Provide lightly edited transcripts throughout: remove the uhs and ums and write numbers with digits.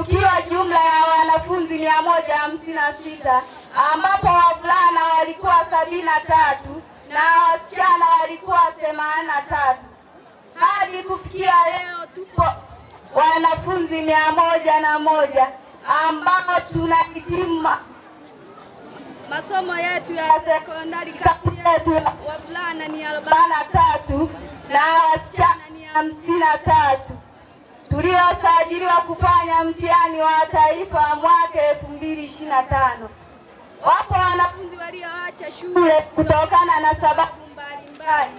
tukiwa jumla ya wanafunzi 156 ambapo wavulana walikuwa 73 na wasichana walikuwa 83. Hadi kufikia leo tupo wanafunzi 101 ambao tunahitimu masomo yetu ya sekondari. Kati yetu wavulana ni 43 na wasichana ni 53 tuliosajiliwa kufanya mtihani wa taifa mwaka 2025. Wapo wanafunzi walioacha shule kutokana na sababu mbalimbali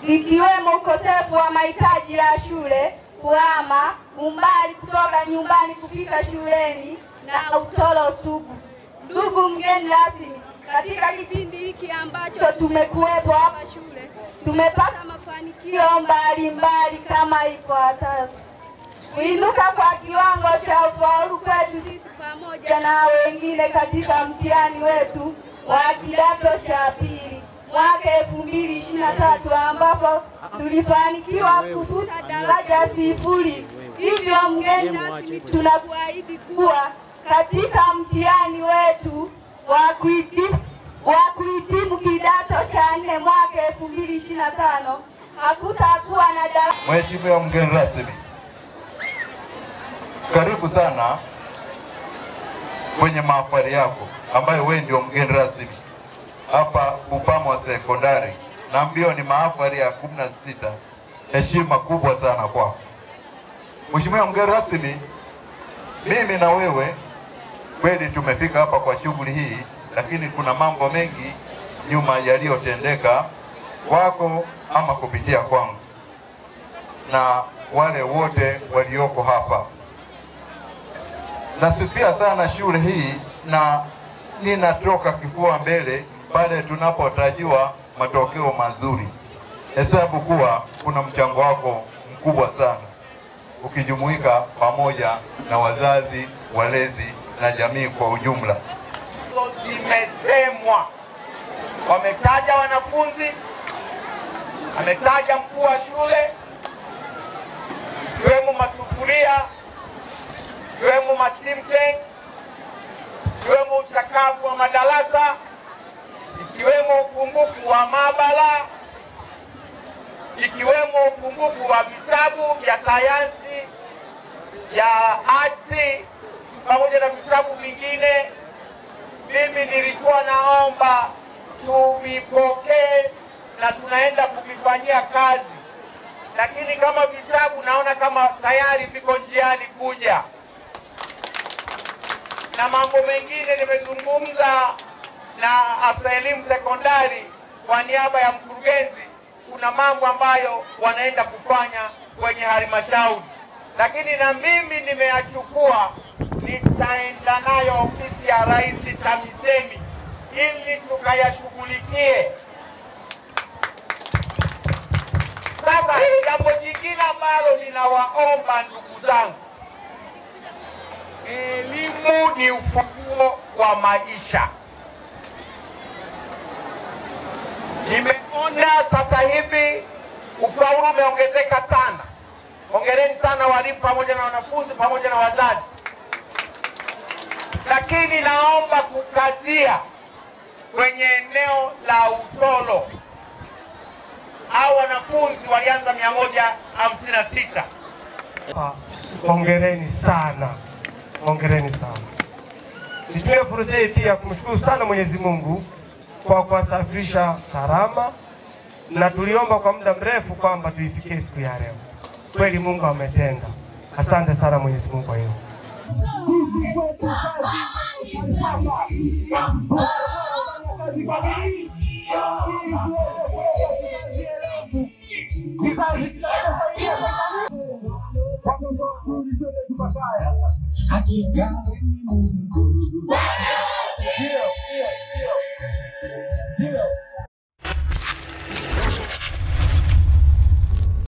zikiwemo ukosefu wa mahitaji ya shule, kuhama, umbali kutoka nyumbani kufika shuleni na utoro sugu. Ndugu mgeni rasmi, katika kipindi hiki ambacho tumekuwepo hapa shule, tumepata mafanikio mbalimbali kama ifuatavyo: kuinuka kwa kiwango cha ufaulu kwetu sisi pamoja na wengine katika mtihani wetu wa kidato cha pili mwaka 2023 ambapo tulifanikiwa kufuta daraja 0. Hivyo mgeni rasmi, tunakuahidi kuwa katika mtihani wetu wa kuhitimu kidato cha 4 mwaka 2025 hakutakuwa na daraja. Mheshimiwa mgeni rasmi, karibu sana kwenye mahafali yako ambayo wewe ndio mgeni rasmi hapa Upamo Sekondari, na mbio ni mahafali ya 16. Heshima kubwa sana kwako. Mheshimiwa mgeni rasmi, mimi na wewe kweli tumefika hapa kwa shughuli hii, lakini kuna mambo mengi nyuma yaliyotendeka kwako ama kupitia kwangu na wale wote walioko hapa. Nasifia sana shule hii na ninatoka kifua mbele pale tunapotajiwa matokeo mazuri. Hesabu kuwa kuna mchango wako mkubwa sana ukijumuika pamoja na wazazi, walezi na jamii kwa ujumla. Zimesemwa, wametaja wanafunzi, ametaja mkuu wa shule, ikiwemo masufuria, ikiwemo masimte, ikiwemo uchakavu wa madarasa, ikiwemo upungufu wa maabara, ikiwemo upungufu wa vitabu vya sayansi, ya arts pamoja na vitabu vingine. Mimi nilikuwa naomba tuvipokee na tunaenda kuvifanyia kazi, lakini kama vitabu naona kama tayari viko njiani kuja, na mambo mengine nimezungumza na afisa elimu sekondari kwa niaba ya mkurugenzi. Kuna mambo ambayo wanaenda kufanya kwenye halmashauri, lakini na mimi nimeyachukua, nitaenda nayo ofisi ya Rais TAMISEMI ili tukayashughulikie. Sasa jambo jingine ambalo ninawaomba ndugu zangu, elimu ni ufunguo wa maisha. Nimeona sasa hivi ufaulu umeongezeka sana. Hongereni sana walimu pamoja na wanafunzi pamoja na wazazi. Lakini naomba kukazia kwenye eneo la utoro. Hao wanafunzi walianza 156. Hongereni sana. Hongereni sana. Nitumie fursa hii pia kumshukuru sana Mwenyezi Mungu kwa kuwasafirisha salama, na tuliomba kwa muda mrefu kwamba tuifikie siku ya leo. Kweli Mungu ametenda. Asante sana Mwenyezi Mungu kwa hiyo. Yeah.